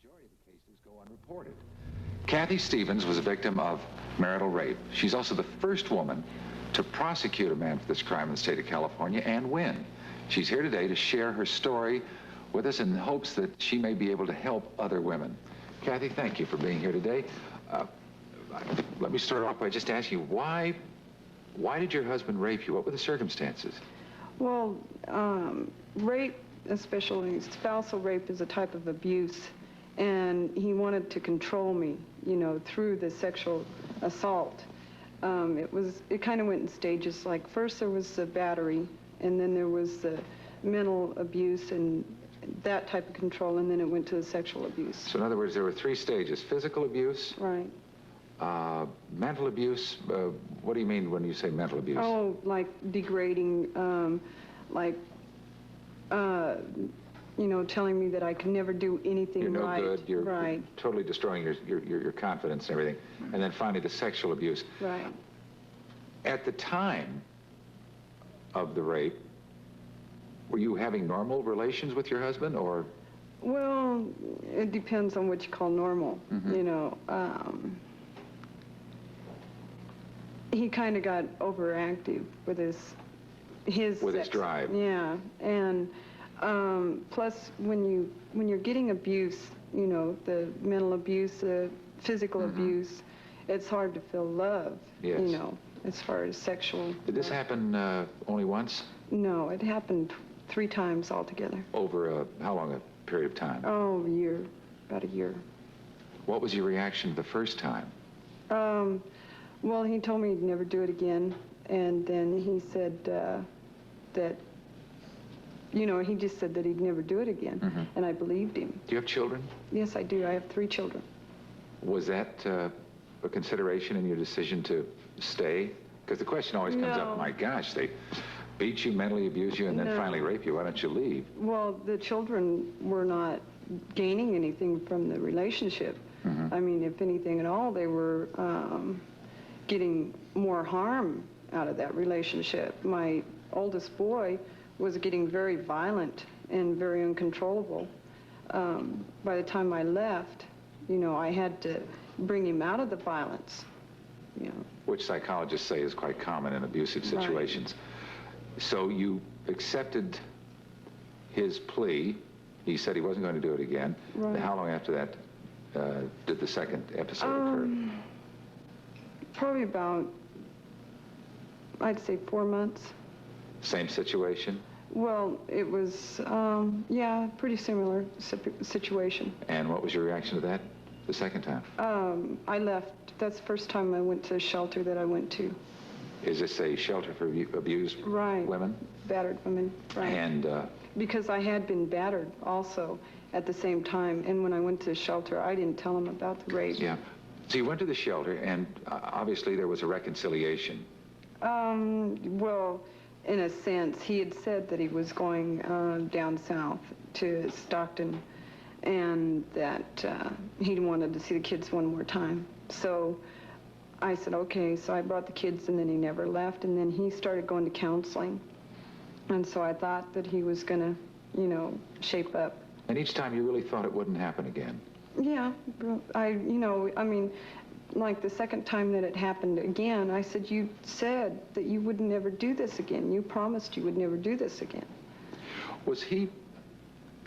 majority of the cases go unreported. Cathy Stevens was a victim of marital rape. She's also the first woman to prosecute a man for this crime in the state of California and win. She's here today to share her story with us in hopes that she may be able to help other women. Cathy, thank you for being here today. Let me start off by just asking you, why did your husband rape you? What were the circumstances? Well, rape, especially spousal rape, is a type of abuse, and he wanted to control me, you know, through the sexual assault. It kind of went in stages. Like, first there was the battery, and then there was the mental abuse and that type of control, and then it went to the sexual abuse. So in other words, there were three stages: physical abuse, right, mental abuse. What do you mean when you say mental abuse? Oh, like degrading, you know, telling me that I could never do anything you're no right. good. You're right. Totally destroying your confidence and everything. And then finally the sexual abuse. Right. At the time of the rape, were you having normal relations with your husband, or? Well, it depends on what you call normal. Mm-hmm. You know, he kind of got overactive with his drive. Yeah, and plus when you're getting abuse, you know, the mental abuse, the physical Mm-hmm. abuse, it's hard to feel love. Yes. You know, as far as sexual. Did this happen only once? No, it happened 3 times altogether. Over how long a period of time? Oh, a year, about a year. What was your reaction the first time? Well, he told me he'd never do it again, and then he said that, you know, he just said that he'd never do it again, Mm-hmm. and I believed him. Do you have children? Yes, I do. I have 3 children. Was that a consideration in your decision to stay? Because the question always comes No. up, my gosh, they beat you, mentally abuse you, and then No. finally rape you. Why don't you leave? Well, the children were not gaining anything from the relationship. Mm-hmm. I mean, if anything at all, they were getting more harm out of that relationship. My oldest boy was getting very violent and very uncontrollable. By the time I left, you know, I had to bring him out of the violence, you know. Which psychologists say is quite common in abusive situations. Right. So you accepted his plea. He said he wasn't going to do it again. Right. How long after that did the second episode occur? Probably about, I'd say 4 months. Same situation? Well, it was, yeah, pretty similar situation. And what was your reaction to that the second time? I left. That's the first time I went to a shelter that I went to. Is this a shelter for abused right. women? Battered women, right. And because I had been battered also at the same time, and when I went to the shelter, I didn't tell them about the rape. Yeah. So you went to the shelter, and obviously there was a reconciliation. Well, in a sense, he had said that he was going down south to Stockton, and that he wanted to see the kids one more time. So I said, okay. So I brought the kids, and then he never left, and then he started going to counseling. And so I thought that he was going to, you know, shape up. And each time you really thought it wouldn't happen again? Yeah. I mean, like the second time that it happened again, I said, you said that you would never do this again. You promised you would never do this again. Was he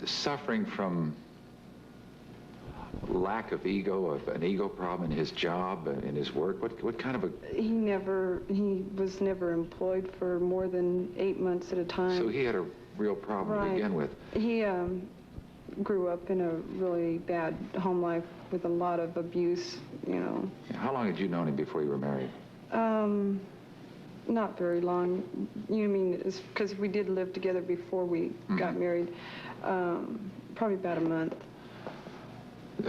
suffering from lack of ego, of an ego problem in his job, in his work? What kind of a... He was never employed for more than 8 months at a time. So he had a real problem right. to begin with. He grew up in a really bad home life with a lot of abuse, you know. How long had you known him before you were married? Not very long. You mean, because we did live together before we Mm-hmm. got married. Probably about a month.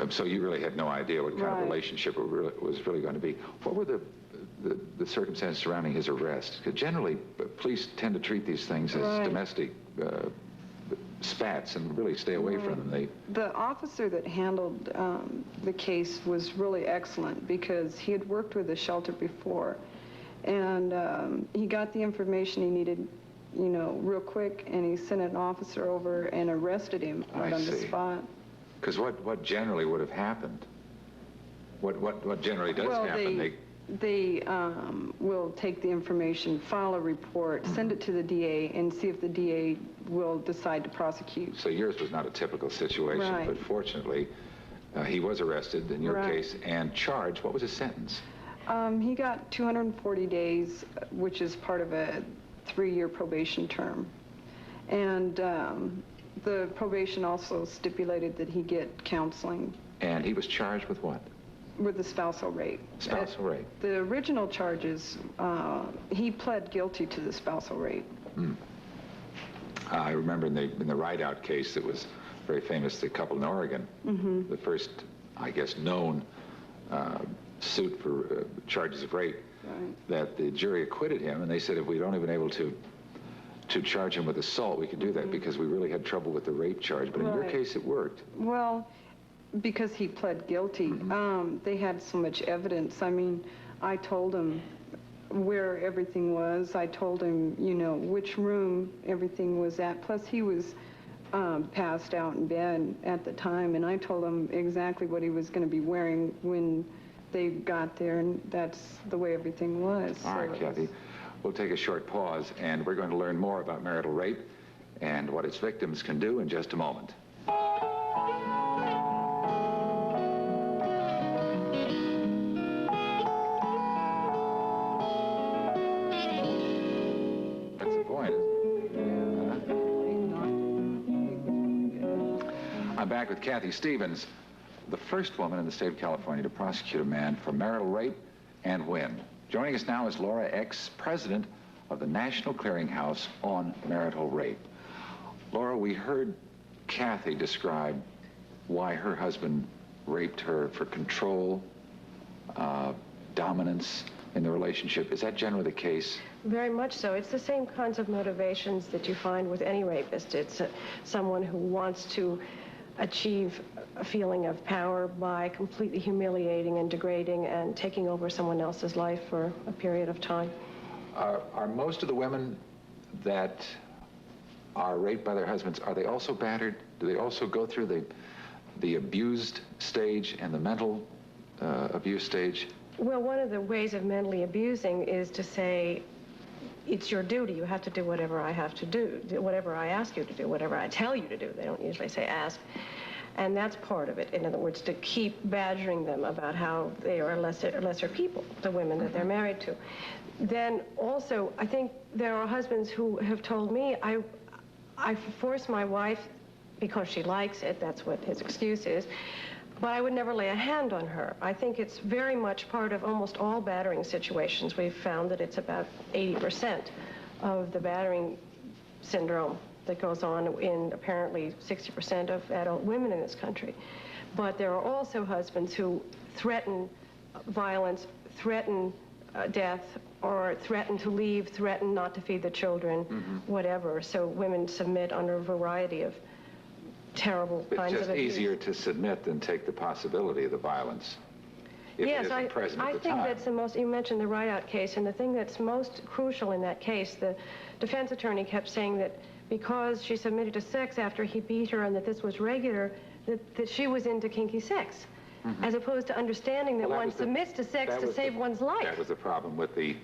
So you really had no idea what kind right. of relationship it was really going to be. What were the circumstances surrounding his arrest? Because generally, police tend to treat these things as right. domestic spats and really stay away right. from them. The officer that handled the case was really excellent because he had worked with the shelter before, and he got the information he needed, you know, real quick, and he sent an officer over and arrested him right on the spot. Because what generally would have happened? What generally does happen? They will take the information, file a report, send it to the DA, and see if the DA will decide to prosecute. So yours was not a typical situation, Right. but fortunately, he was arrested in your Right. case and charged. What was his sentence? He got 240 days, which is part of a 3-year probation term. And the probation also stipulated that he get counseling. And he was charged with what? With the spousal rape. Spousal rape. The original charges, he pled guilty to the spousal rape. I remember in the Rideout case that was very famous, the couple in Oregon, the first, I guess, known suit for charges of rape, that the jury acquitted him, and they said if we'd only been able to charge him with assault, we could do that because we really had trouble with the rape charge. But in your case, it worked. Well, because he pled guilty, they had so much evidence. I mean, I told him where everything was. I told him, you know, which room everything was at. Plus, he was passed out in bed at the time, and I told him exactly what he was going to be wearing when they got there, and that's the way everything was. All right, Cathy. We'll take a short pause, and we're going to learn more about marital rape and what its victims can do in just a moment. That's the point, isn't it? I'm back with Cathy Stevens, the first woman in the state of California to prosecute a man for marital rape and win. Joining us now is Laura X, president of the National Clearinghouse on Marital Rape. Laura, we heard Cathy describe why her husband raped her for control, dominance in the relationship. Is that generally the case? Very much so. It's the same kinds of motivations that you find with any rapist. It's someone who wants to achieve a feeling of power by completely humiliating and degrading and taking over someone else's life for a period of time. Are most of the women that are raped by their husbands, are they also battered? Do they also go through the abused stage and the mental abuse stage? Well, one of the ways of mentally abusing is to say, it's your duty. You have to do whatever I have to do, whatever I ask you to do, whatever I tell you to do. They don't usually say ask. And that's part of it. In other words, to keep badgering them about how they are lesser people, the women that they're married to. Then also, I think there are husbands who have told me, I force my wife because she likes it, that's what his excuse is, but I would never lay a hand on her. I think it's very much part of almost all battering situations. We've found that it's about 80% of the battering syndrome that goes on in apparently 60% of adult women in this country. But there are also husbands who threaten violence, threaten death, or threaten to leave, threaten not to feed the children, whatever. So women submit under a variety of terrible kinds of abuse. It's just easier to submit than take the possibility of the violence. Yes, I think that's the most, you mentioned the Rideout case, and the thing that's most crucial in that case, the defense attorney kept saying that because she submitted to sex after he beat her and that this was regular, that she was into kinky sex, as opposed to understanding that one submits to sex to save one's life. That was the problem with the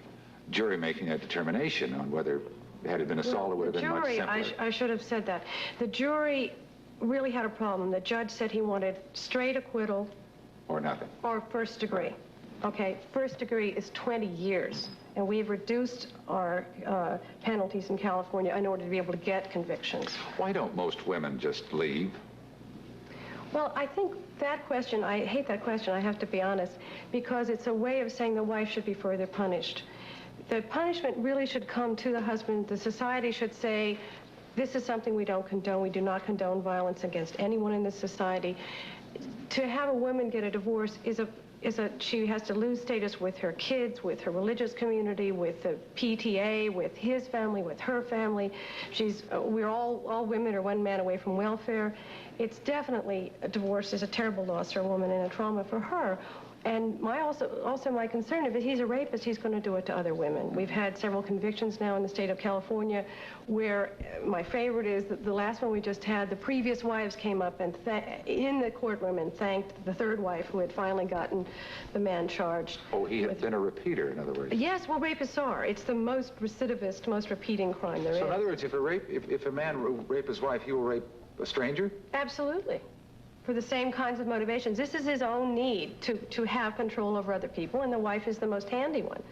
jury making that determination on whether had it been assault, it would have been much simpler. I should have said that. The jury really had a problem. The judge said he wanted straight acquittal. Or nothing. Or first degree. Okay, first degree is 20 years. And we've reduced our penalties in California in order to be able to get convictions. Why don't most women just leave? Well, I think that question, I hate that question, I have to be honest, because it's a way of saying the wife should be further punished. The punishment really should come to the husband. The society should say, this is something we don't condone. We do not condone violence against anyone in this society. To have a woman get a divorce she has to lose status with her kids, with her religious community, with the PTA, with his family, with her family. We're all women are one man away from welfare. It's definitely, a divorce is a terrible loss for a woman and a trauma for her. And also my concern, if he's a rapist, he's going to do it to other women. We've had several convictions now in the state of California where my favorite is that the last one we just had, the previous wives came up and in the courtroom and thanked the third wife who had finally gotten the man charged. Oh, he had been a repeater, in other words. Yes, well, rapists are. It's the most recidivist, most repeating crime there is. So in other words, if a man will rape his wife, he will rape a stranger? Absolutely. For the same kinds of motivations. This is his own need to have control over other people, and the wife is the most handy one.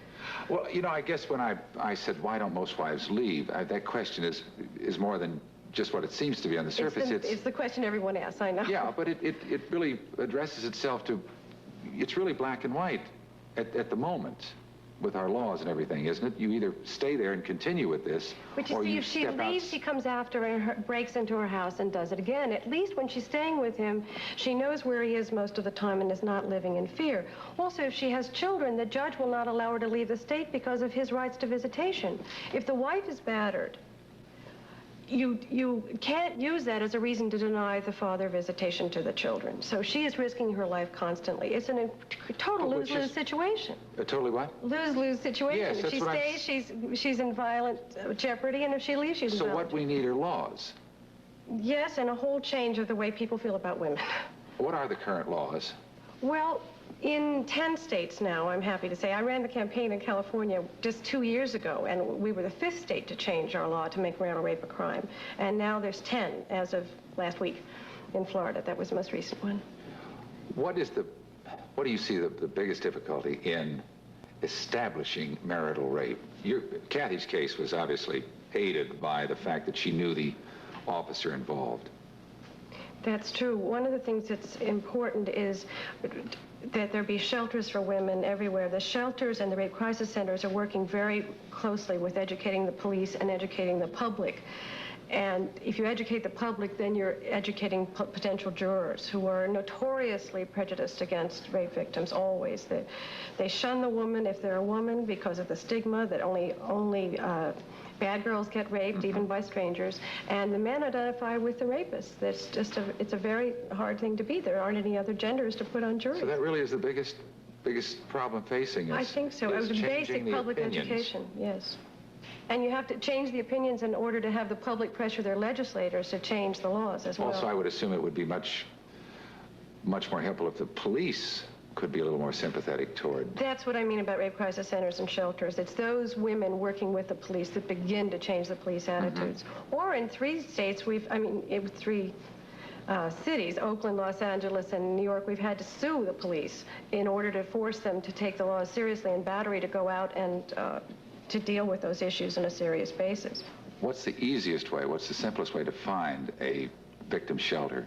Well, you know, I guess when I said, why don't most wives leave, that question is more than just what it seems to be on the surface. It's the question everyone asks, I know. Yeah, but it really addresses itself to, it's really black and white at the moment with our laws and everything, isn't it? You either stay there and continue with this, but you or see, you if she step leaves, out. he comes after her, breaks into her house and does it again. At least when she's staying with him, she knows where he is most of the time and is not living in fear. Also, if she has children, the judge will not allow her to leave the state because of his rights to visitation. If the wife is battered, you can't use that as a reason to deny the father visitation to the children. So she is risking her life constantly. It's a total lose-lose situation. A totally what? Lose-lose situation. Yes, if she stays, she's in violent jeopardy, and if she leaves, she's in So violent what we need are laws. Yes, and a whole change of the way people feel about women. What are the current laws? Well, in 10 states now, I'm happy to say. I ran the campaign in California just 2 years ago, and we were the 5th state to change our law to make marital rape a crime. And now there's 10 as of last week in Florida. That was the most recent one. What do you see the biggest difficulty in establishing marital rape? Cathy's case was obviously aided by the fact that she knew the officer involved. That's true. One of the things that's important is that there be shelters for women everywhere. The shelters and the rape crisis centers are working very closely with educating the police and educating the public. And if you educate the public, then you're educating potential jurors who are notoriously prejudiced against rape victims, always. They shun the woman if they're a woman because of the stigma that only bad girls get raped, even by strangers, and the men identify with the rapists. It's a very hard thing to be. There aren't any other genders to put on juries. So that really is the biggest problem facing us. I think so. It was basic public education, yes. And you have to change the opinions in order to have the public pressure their legislators to change the laws as well. Also, I would assume it would be much more helpful if the police could be a little more sympathetic toward. That's what I mean about rape crisis centers and shelters. It's those women working with the police that begin to change the police attitudes. Or in 3 states, in 3 cities, Oakland, Los Angeles, and New York, we've had to sue the police in order to force them to take the laws seriously, and battery to go out and to deal with those issues on a serious basis. What's the easiest way, what's the simplest way to find a victim shelter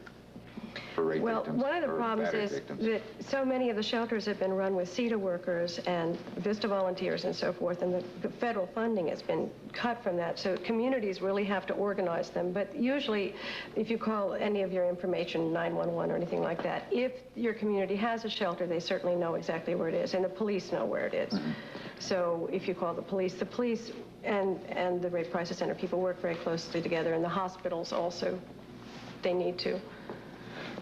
for rape victims? Well, one of the problems is that so many of the shelters have been run with CETA workers and VISTA volunteers and so forth, and the federal funding has been cut from that. So communities really have to organize them. But usually, if you call any of your information 911 or anything like that, if your community has a shelter, they certainly know exactly where it is, and the police know where it is. So if you call the police and the rape crisis center people work very closely together, and the hospitals also, they need to.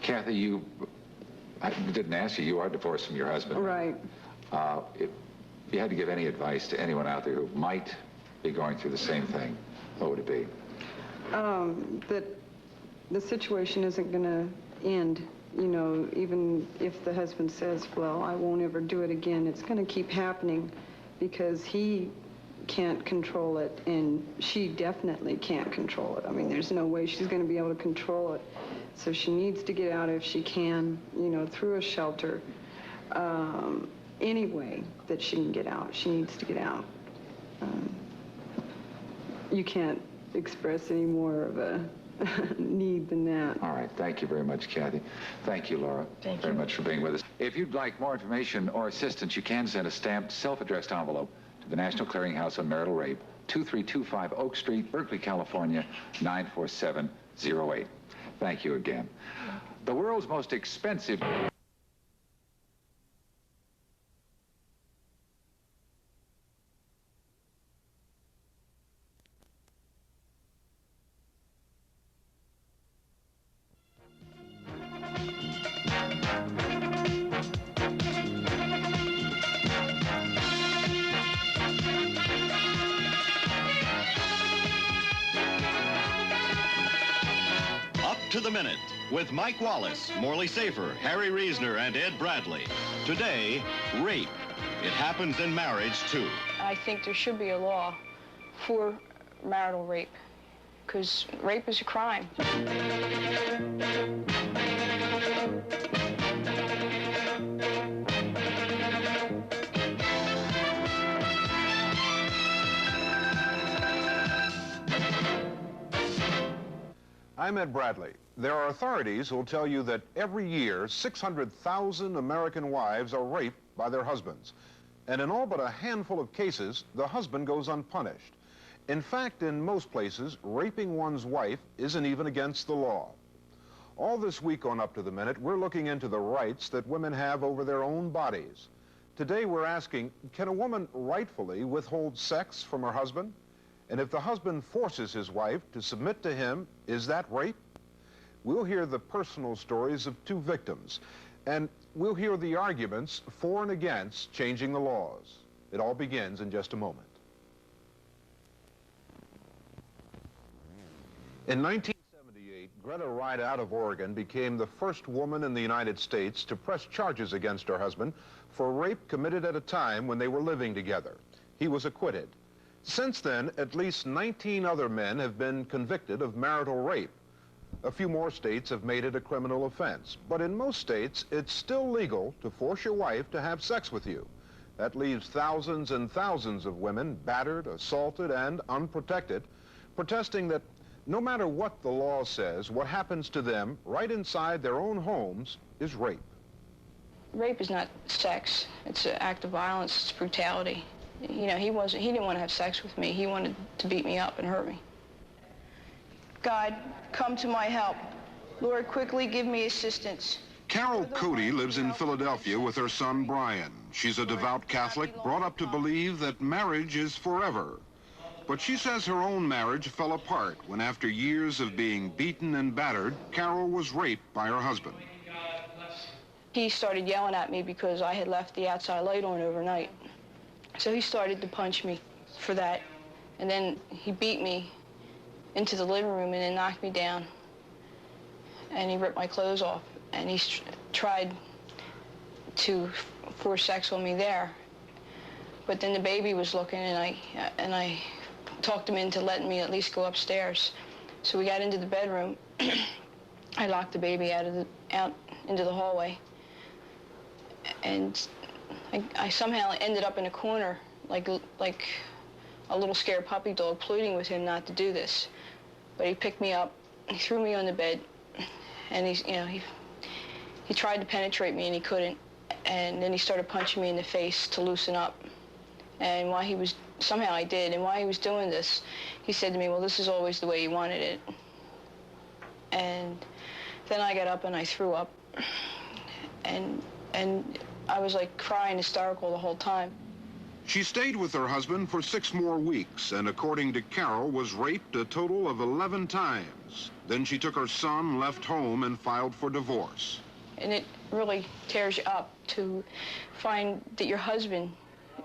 Cathy, I didn't ask you, you are divorced from your husband. Right. If you had to give any advice to anyone out there who might be going through the same thing, what would it be? That the situation isn't going to end. You know, even if the husband says, well, I won't ever do it again, it's going to keep happening because he can't control it, and she definitely can't control it. I mean, there's no way she's going to be able to control it. So she needs to get out if she can, you know, through a shelter. Any way that she can get out, she needs to get out. You can't express any more of a need than that. All right. Thank you very much, Cathy. Thank you, Laura. Thank very you. much for being with us. If you'd like more information or assistance, you can send a stamped, self-addressed envelope to the National Clearinghouse on Marital Rape, 2325 Oak Street, Berkeley, California, 94708. Thank you again. The world's most expensive... the Minute with Mike Wallace, Morley Safer, Harry Reasoner, and Ed Bradley. Today, rape. It happens in marriage, too. I think there should be a law for marital rape, because rape is a crime. I'm Ed Bradley. There are authorities who will tell you that every year 600,000 American wives are raped by their husbands. And in all but a handful of cases, the husband goes unpunished. In fact, in most places, raping one's wife isn't even against the law. All this week on Up to the Minute, we're looking into the rights that women have over their own bodies. Today we're asking, can a woman rightfully withhold sex from her husband? And if the husband forces his wife to submit to him, is that rape? We'll hear the personal stories of two victims, and we'll hear the arguments for and against changing the laws. It all begins in just a moment. In 1978, Greta Wright out of Oregon became the first woman in the United States to press charges against her husband for rape committed at a time when they were living together. He was acquitted. Since then, at least 19 other men have been convicted of marital rape. A few more states have made it a criminal offense, but in most states, it's still legal to force your wife to have sex with you. That leaves thousands and thousands of women battered, assaulted, and unprotected, protesting that no matter what the law says, what happens to them right inside their own homes is rape. Rape is not sex. It's an act of violence. It's brutality. You know, he didn't want to have sex with me. He wanted to beat me up and hurt me. God, come to my help. Lord, quickly give me assistance. Carol Cody lives in Philadelphia with her son, Brian. She's a devout Catholic, brought up to believe that marriage is forever. But she says her own marriage fell apart when, after years of being beaten and battered, Carol was raped by her husband. He started yelling at me because I had left the outside light on overnight. So he started to punch me for that. And then he beat me into the living room and then knocked me down. And he ripped my clothes off. And he tried to force sex on me there. But then the baby was looking, and I talked him into letting me at least go upstairs. So we got into the bedroom. I locked the baby out into the hallway. And I somehow ended up in a corner, like a little scared puppy dog, pleading with him not to do this. But he picked me up, he threw me on the bed, and he tried to penetrate me and he couldn't. And then he started punching me in the face to loosen up. And somehow I did, and while he was doing this, he said to me, well, this is always the way you wanted it. And then I got up and I threw up. And I was like crying hysterical the whole time. She stayed with her husband for 6 more weeks, and according to Carol, was raped a total of 11 times. Then she took her son, left home, and filed for divorce. And it really tears you up to find that your husband,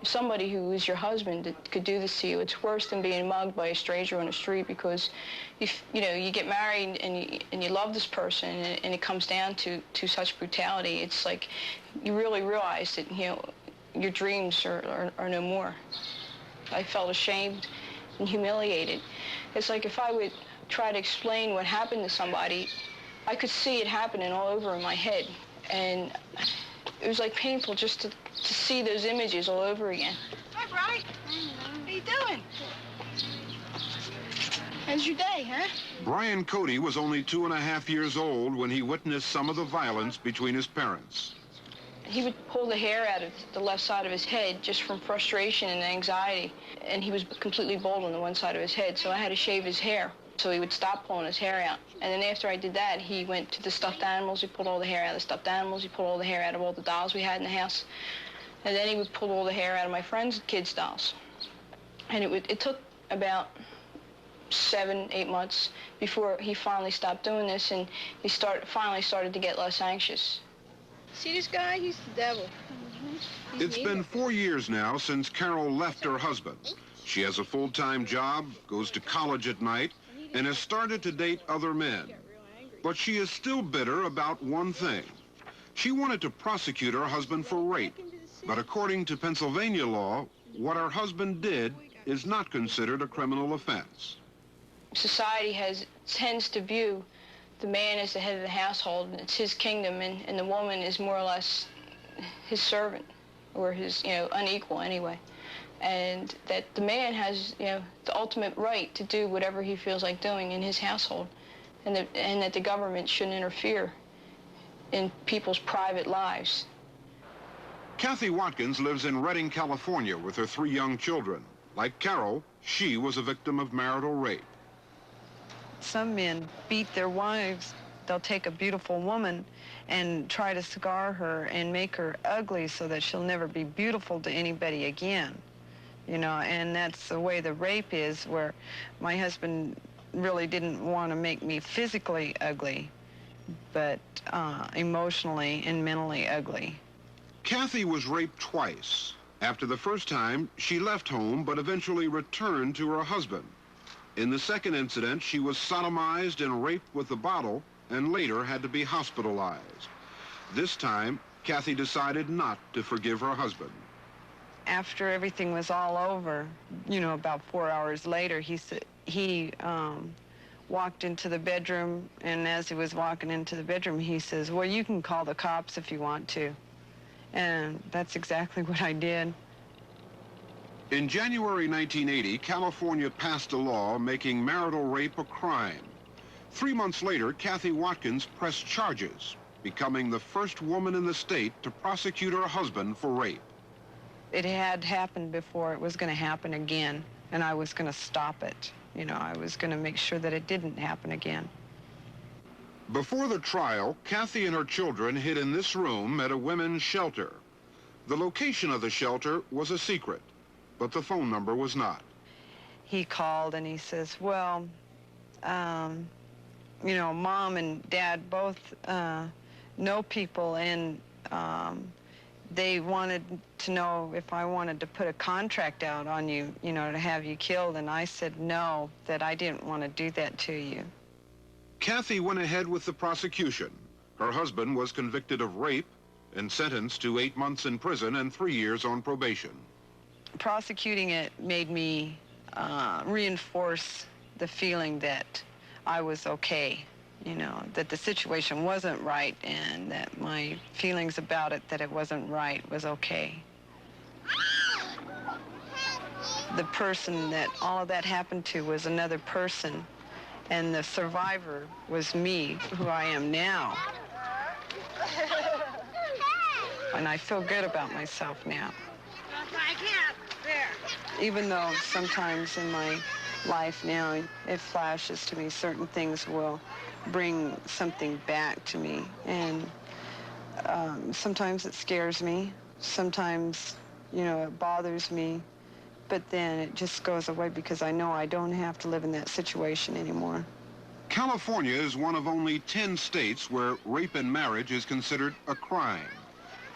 somebody who is your husband, that could do this to you. It's worse than being mugged by a stranger on the street, because you get married and you love this person, and it comes down to such brutality. It's like you really realize that your dreams are no more. I felt ashamed and humiliated. It's like if I would try to explain what happened to somebody, I could see it happening all over in my head, and it was like painful just to see those images all over again. Hi, Bri. How you doing? How's your day, huh? Brian Cody was only 2.5 years old when he witnessed some of the violence between his parents. He would pull the hair out of the left side of his head just from frustration and anxiety, and he was completely bald on the one side of his head, so I had to shave his hair. So he would stop pulling his hair out. And then after I did that, he went to the stuffed animals. He pulled all the hair out of the stuffed animals. He pulled all the hair out of all the dolls we had in the house. And then he would pull all the hair out of my friends' kids' dolls. And it took about 7-8 months before he finally stopped doing this, and he finally started to get less anxious. See this guy? He's the devil. It's been 4 years now since Carol left her husband. She has a full-time job, goes to college at night, and has started to date other men. But she is still bitter about one thing. She wanted to prosecute her husband for rape, but according to Pennsylvania law, what her husband did is not considered a criminal offense. Society tends to view the man as the head of the household, and it's his kingdom, and the woman is more or less his servant, or his, unequal anyway. And that the man has, the ultimate right to do whatever he feels like doing in his household, and that the government shouldn't interfere in people's private lives. Cathy Watkins lives in Redding, California with her 3 young children. Like Carol, she was a victim of marital rape. Some men beat their wives. They'll take a beautiful woman and try to scar her and make her ugly so that she'll never be beautiful to anybody again. And that's the way the rape is, where my husband really didn't want to make me physically ugly, but emotionally and mentally ugly. Cathy was raped twice. After the first time, she left home but eventually returned to her husband. In the second incident, she was sodomized and raped with a bottle and later had to be hospitalized. This time, Cathy decided not to forgive her husband. After everything was all over, about 4 hours later, he walked into the bedroom, and as he was walking into the bedroom, he says, "Well, you can call the cops if you want to." And that's exactly what I did. In January 1980, California passed a law making marital rape a crime. 3 months later, Cathy Watkins pressed charges, becoming the first woman in the state to prosecute her husband for rape. It had happened before. It was going to happen again, and I was going to stop it. I was going to make sure that it didn't happen again. Before the trial, Cathy and her children hid in this room at a women's shelter. The location of the shelter was a secret, but the phone number was not. He called and he says, "Well, Mom and Dad both know people, and they wanted to know if I wanted to put a contract out on you, to have you killed." And I said no, that I didn't want to do that to you. Cathy went ahead with the prosecution. Her husband was convicted of rape and sentenced to 8 months in prison and 3 years on probation. Prosecuting it made me reinforce the feeling that I was okay, that the situation wasn't right, and that my feelings about it, that it wasn't right, was okay. The person that all of that happened to was another person, and the survivor was me, who I am now. And I feel good about myself now. Even though sometimes in my life now, it flashes to me, certain things will bring something back to me. And sometimes it scares me. Sometimes, it bothers me. But then it just goes away because I know I don't have to live in that situation anymore. California is one of only 10 states where rape in marriage is considered a crime.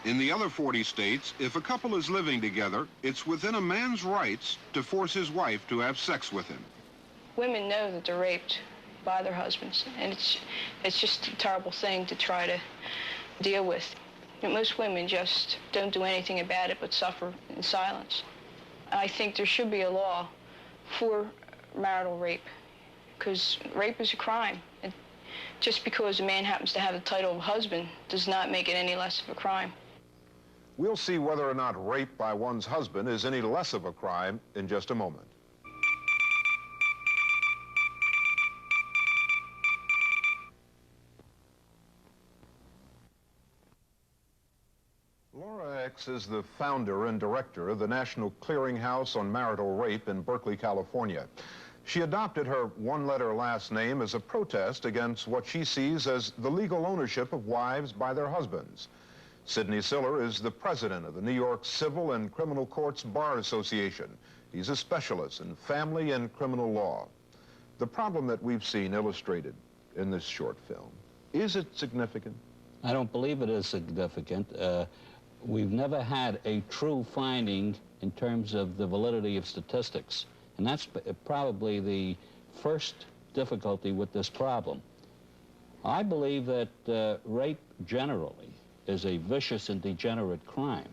In the other 40 states, if a couple is living together, it's within a man's rights to force his wife to have sex with him. Women know that they're raped by their husbands, and it's just a terrible thing to try to deal with. Most women just don't do anything about it but suffer in silence. I think there should be a law for marital rape, because rape is a crime. Just because a man happens to have the title of husband does not make it any less of a crime. We'll see whether or not rape by one's husband is any less of a crime in just a moment. Laura X is the founder and director of the National Clearinghouse on Marital Rape in Berkeley, California. She adopted her one-letter last name as a protest against what she sees as the legal ownership of wives by their husbands. Sidney Siller is the president of the New York Civil and Criminal Courts Bar Association. He's a specialist in family and criminal law. The problem that we've seen illustrated in this short film, is it significant? I don't believe it is significant. We've never had a true finding in terms of the validity of statistics. And that's probably the first difficulty with this problem. I believe that rape generally is a vicious and degenerate crime.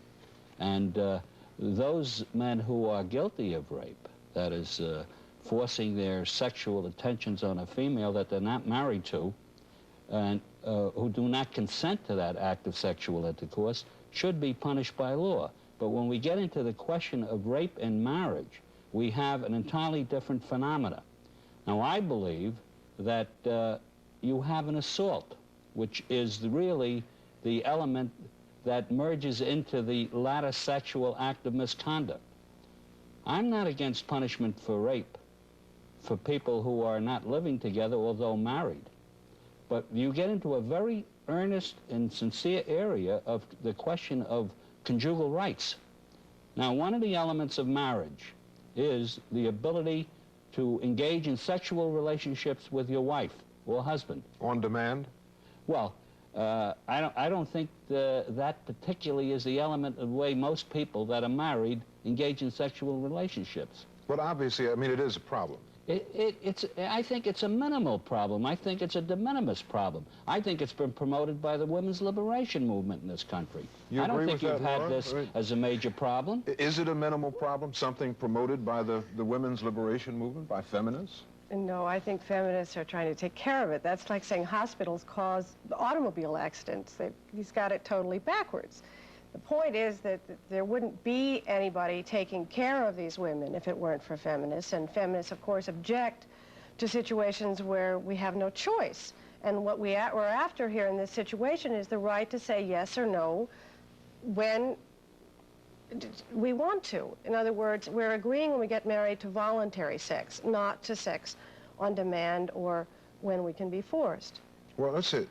And those men who are guilty of rape, that is, forcing their sexual attentions on a female that they're not married to, and who do not consent to that act of sexual intercourse, should be punished by law. But when we get into the question of rape in marriage, we have an entirely different phenomena. Now, I believe that you have an assault, which is really the element that merges into the latter sexual act of misconduct. I'm not against punishment for rape for people who are not living together, although married. But you get into a very earnest and sincere area of the question of conjugal rights. Now, one of the elements of marriage is the ability to engage in sexual relationships with your wife or husband. On demand? Well, I don't think that particularly is the element of the way most people that are married engage in sexual relationships. But obviously, I mean, it is a problem. I think it's a minimal problem. I think it's a de minimis problem. I think it's been promoted by the women's liberation movement in this country. I don't think you've had this as a major problem. Is it a minimal problem, something promoted by the women's liberation movement, by feminists? No, I think feminists are trying to take care of it. That's like saying hospitals cause automobile accidents. He's got it totally backwards. The point is that there wouldn't be anybody taking care of these women if it weren't for feminists. And feminists, of course, object to situations where we have no choice. And what we're after here in this situation is the right to say yes or no when we want to. In other words, we're agreeing when we get married to voluntary sex, not to sex on demand or when we can be forced. Well, let's see.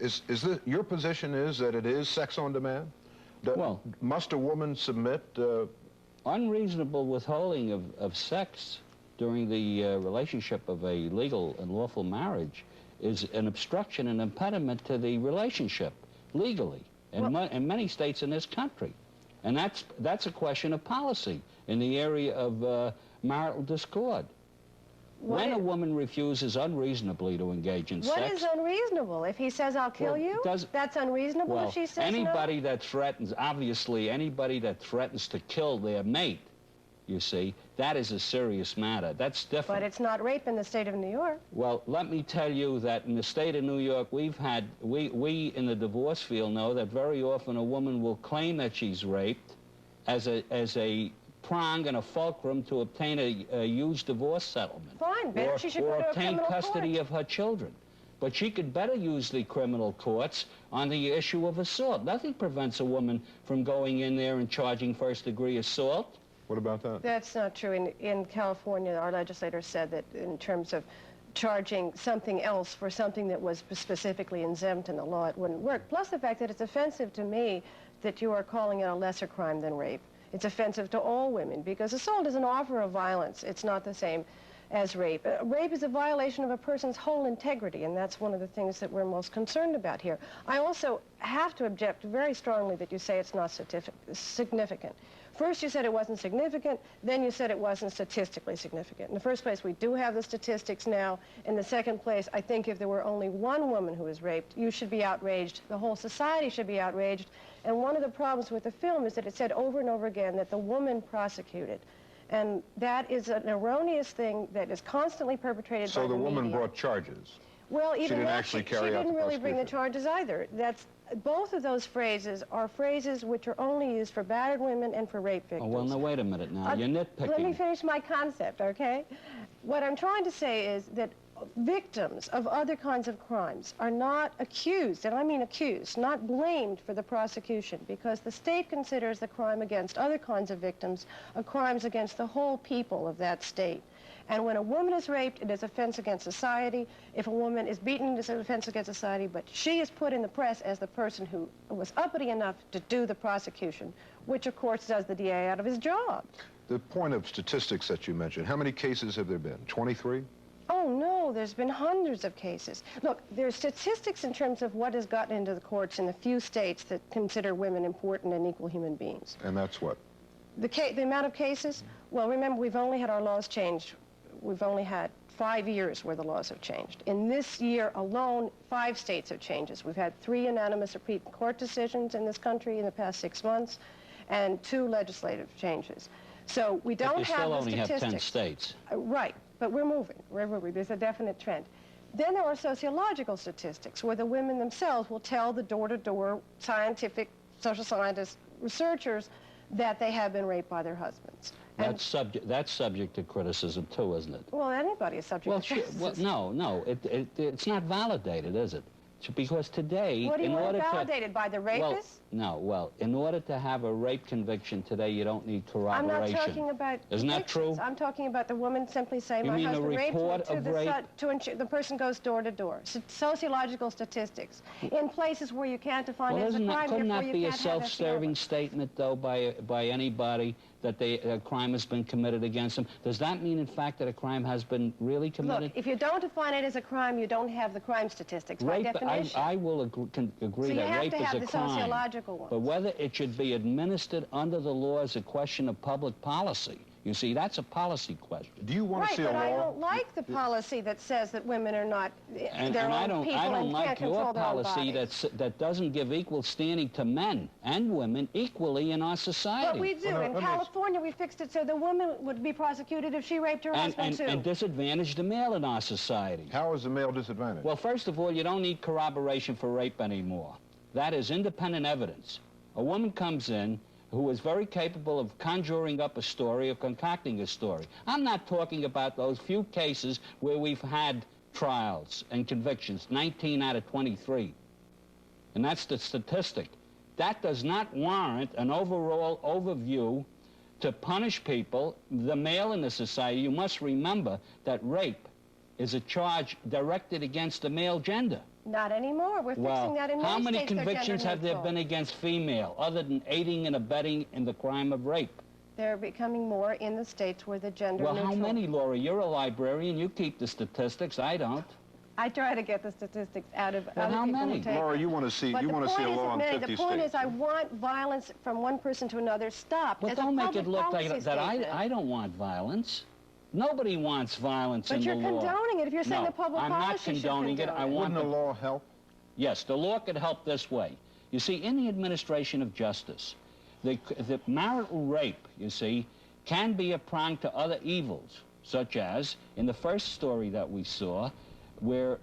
Your position is that it is sex on demand? Well, must a woman submit? Unreasonable withholding of sex during the relationship of a legal and lawful marriage is an obstruction and impediment to the relationship legally in many states in this country. And that's a question of policy in the area of marital discord. When a woman refuses unreasonably to engage in sex... What is unreasonable? If he says, I'll kill you, that's unreasonable if she says anybody that threatens, obviously, anybody that threatens to kill their mate, you see, that is a serious matter. That's different. But it's not rape in the state of New York. Well, let me tell you that in the state of New York, we in the divorce field know that very often a woman will claim that she's raped as a prong and a fulcrum to obtain a huge divorce settlement. Fine, better she should go to a criminal obtain custody of her children. But she could better use the criminal courts on the issue of assault. Nothing prevents a woman from going in there and charging first-degree assault. What about that? That's not true. In California, our legislators said that in terms of charging something else for something that was specifically exempt in the law, it wouldn't work. Plus the fact that it's offensive to me that you are calling it a lesser crime than rape. It's offensive to all women because assault is an offer of violence. It's not the same as rape. Rape is a violation of a person's whole integrity, and that's one of the things that we're most concerned about here. I also have to object very strongly that you say it's not significant. First you said it wasn't significant, then you said it wasn't statistically significant. In the first place, we do have the statistics now. In the second place, I think if there were only one woman who was raped, you should be outraged. The whole society should be outraged. And one of the problems with the film is that it said over and over again that the woman prosecuted. And that is an erroneous thing that is constantly perpetrated by the media. So the woman brought charges? Well, even she didn't actually carry out the prosecution. She didn't really bring the charges either. Both of those phrases are phrases which are only used for battered women and for rape victims. Oh, well, now, wait a minute now. You're nitpicking. Let me finish my concept, okay? What I'm trying to say is that victims of other kinds of crimes are not accused, and I mean accused, not blamed for the prosecution, because the state considers the crime against other kinds of victims crimes against the whole people of that state. And when a woman is raped, it is offense against society. If a woman is beaten, it is an offense against society. But she is put in the press as the person who was uppity enough to do the prosecution, which, of course, does the DA out of his job. The point of statistics that you mentioned, how many cases have there been? 23? Oh, no, there's been hundreds of cases. Look, there's statistics in terms of what has gotten into the courts in the few states that consider women important and equal human beings. And that's what? The amount of cases? Well, remember, we've only had our laws changed. We've only had 5 years where the laws have changed. In this year alone, 5 states have changed. We've had 3 unanimous Supreme Court decisions in this country in the past 6 months, and 2 legislative changes. So we don't have the statistics. But you still only have 10 states. Right, but we're moving. There's a definite trend. Then there are sociological statistics where the women themselves will tell the door-to-door scientific, social scientists, researchers that they have been raped by their husbands. That's subject to criticism too, isn't it? Well, anybody is subject to criticism. No, it's not validated, is it? Because today, what do you want validated by the rapist? In order to have a rape conviction today, you don't need corroboration. I'm not talking about Isn't that true? I'm talking about the woman simply saying, my husband raped me, the person goes door to door. Sociological statistics. In places where you can't define it as a crime, couldn't that be a self-serving statement, though, by anybody that a crime has been committed against them? Does that mean, in fact, that a crime has been really committed? Look, if you don't define it as a crime, you don't have the crime statistics by definition. I will agree that rape is a crime. So you have to have the sociological ones. But whether it should be administered under the law is a question of public policy. You see, that's a policy question. Do you want to see a law? Right, but I don't like the policy that says that women are not their own people I don't like your policy that doesn't give equal standing to men and women equally in our society. But we do. In California, we fixed it so the woman would be prosecuted if she raped her husband, too. And disadvantage the male in our society. How is the male disadvantaged? Well, first of all, you don't need corroboration for rape anymore. That is independent evidence. A woman comes in who is very capable of conjuring up a story, of concocting a story. I'm not talking about those few cases where we've had trials and convictions, 19 out of 23. And that's the statistic. That does not warrant an overall overview to punish people, the male in the society. You must remember that rape is a charge directed against the male gender. Not anymore. We're fixing that in many states. How many convictions have there been against female, other than aiding and abetting in the crime of rape? They're becoming more in the states where the gender neutral. Well, how many, Laura? You're a librarian. You keep the statistics. I don't. I try to get the statistics out of other people. How many? Laura, you want to see a law in 50 states. The point is, I want violence from one person to another stopped. Well, don't make it look like that. I don't want violence. Nobody wants violence in the law. But you're condoning it if you're saying the public policy. I'm not condoning it. Wouldn't the law help? Yes, the law could help this way. You see, in the administration of justice, the marital rape, you see, can be a prong to other evils, such as in the first story that we saw, where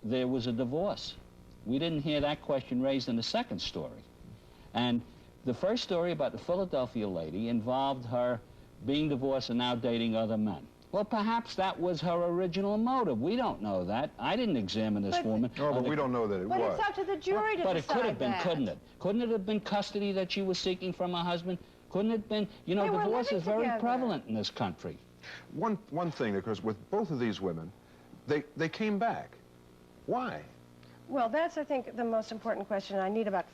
there was a divorce. We didn't hear that question raised in the second story. And the first story about the Philadelphia lady involved her being divorced and now dating other men. Well, perhaps that was her original motive. We don't know that. I didn't examine this woman. No, but we don't know that it was. But it's up to the jury to decide that. But it could have been, couldn't it? Couldn't it have been custody that she was seeking from her husband? Couldn't it have been? You know, divorce is very prevalent in this country. One thing, because with both of these women, they came back. Why? Well, that's, I think, the most important question. I need about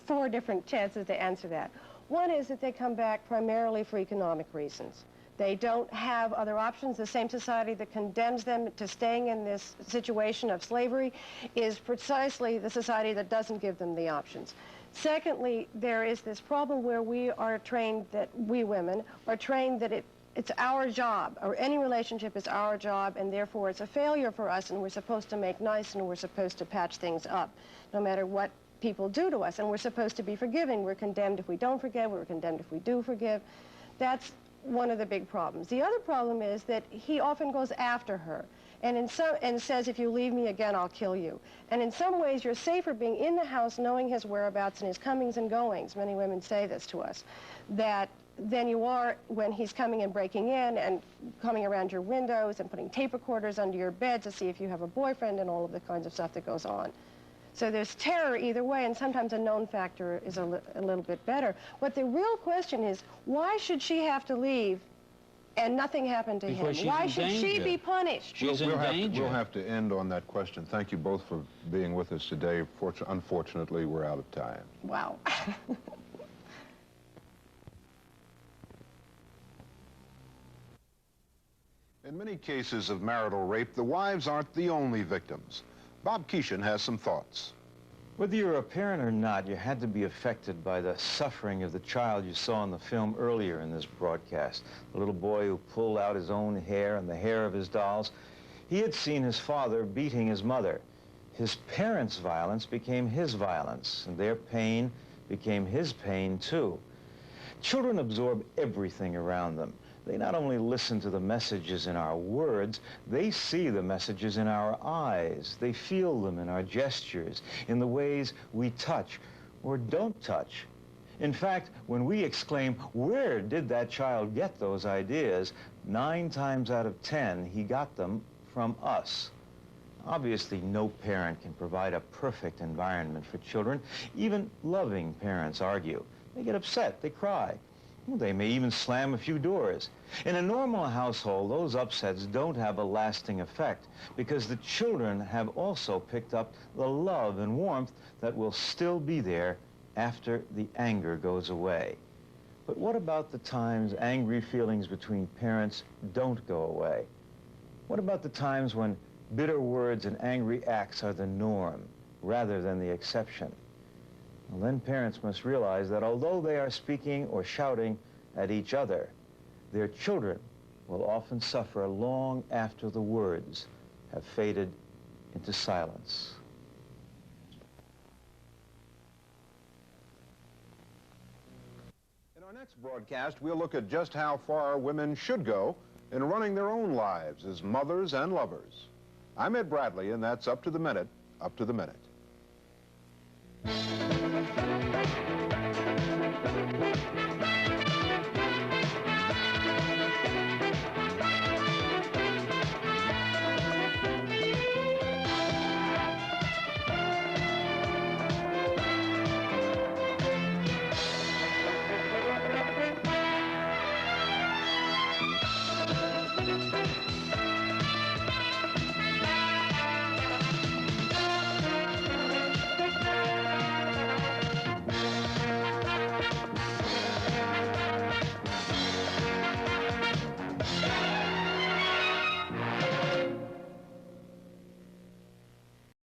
4 different chances to answer that. One is that they come back primarily for economic reasons. They don't have other options. The same society that condemns them to staying in this situation of slavery is precisely the society that doesn't give them the options. Secondly, there is this problem where we are trained that we women are trained that it's our job, or any relationship is our job, and therefore it's a failure for us, and we're supposed to make nice, and we're supposed to patch things up, no matter what people do to us, and we're supposed to be forgiving. We're condemned if we don't forgive. We're condemned if we do forgive. That's one of the big problems. The other problem is that he often goes after her and says, if you leave me again, I'll kill you. And in some ways, you're safer being in the house, knowing his whereabouts and his comings and goings. Many women say this to us, than you are when he's coming and breaking in and coming around your windows and putting tape recorders under your bed to see if you have a boyfriend and all of the kinds of stuff that goes on. So there's terror either way, and sometimes a known factor is a little bit better. But the real question is, why should she have to leave and nothing happened to him? Why should she be punished? She's in danger. We'll have to end on that question. Thank you both for being with us today. Unfortunately, we're out of time. Wow. In many cases of marital rape, the wives aren't the only victims. Bob Keeshan has some thoughts. Whether you're a parent or not, you had to be affected by the suffering of the child you saw in the film earlier in this broadcast. The little boy who pulled out his own hair and the hair of his dolls. He had seen his father beating his mother. His parents' violence became his violence, and their pain became his pain, too. Children absorb everything around them. They not only listen to the messages in our words, they see the messages in our eyes. They feel them in our gestures, in the ways we touch or don't touch. In fact, when we exclaim, "Where did that child get those ideas?" 9 times out of 10, he got them from us. Obviously, no parent can provide a perfect environment for children. Even loving parents argue. They get upset, they cry. Well, they may even slam a few doors. In a normal household, those upsets don't have a lasting effect because the children have also picked up the love and warmth that will still be there after the anger goes away. But what about the times angry feelings between parents don't go away? What about the times when bitter words and angry acts are the norm rather than the exception? Well, then parents must realize that although they are speaking or shouting at each other, their children will often suffer long after the words have faded into silence. In our next broadcast, we'll look at just how far women should go in running their own lives as mothers and lovers. I'm Ed Bradley, and that's Up to the Minute, Up to the Minute.